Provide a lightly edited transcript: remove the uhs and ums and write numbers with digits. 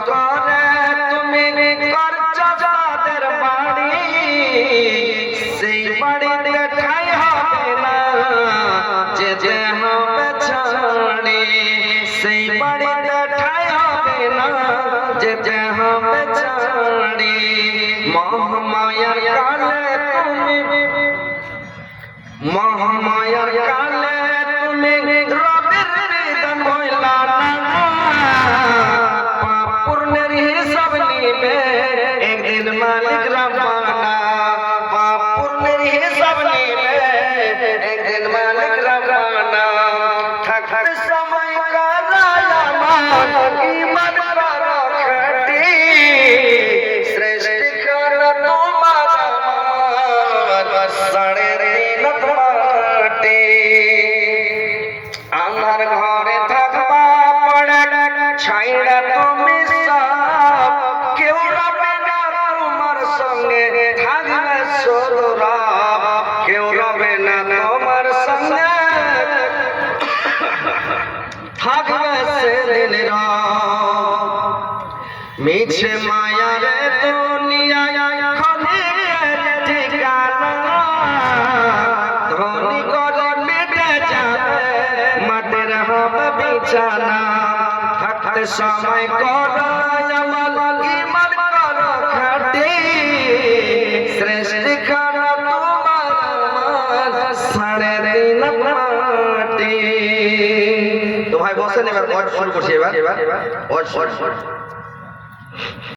করে তুমি করছো যাদের বাড়ি সেই বাড়িতে ঠাই হবে না যেতে হবে ছাড়ি সেই বাড়িতে ঠাই হবে না যেতে হবে ছাড়ি মহামায়ার কালে তুমি মহামায়ার কালে তুমি রবের বিধান হইলা না পাপ পুণ্যের হিসাব নিবে একদিন মালিক রব্বানা পাপ পুণ্যের হিসাব নিবে একদিন মালিক রব্বানা থাকতে সময় কারায় আমার ঈমান করো খাঁটি সৃষ্টি করো তোমার আমার সাড়ে দিনত মাটি আমার ঘরে থাকবা পড়ে ছাইড়া তুমি সব কেউ রবে না তোমার সঙ্গে থাকবে শুধু রব কেউ রবে না তোমার সঙ্গে থাকবে সেদিন রব মিছে মায়ার দুনিয়ায় খনির ঠিকানা ধনী করে মিটে যাবে মাটির হবে বিছানা থাকতে সময় করো আমল ঈমান করো খাঁটি সৃষ্টি করো তোমার আমার সাড়ে দিনত মাটি। তো ভাই বসেন, এবার ওয়াজ শুরু করছি। এবার ওয়াজ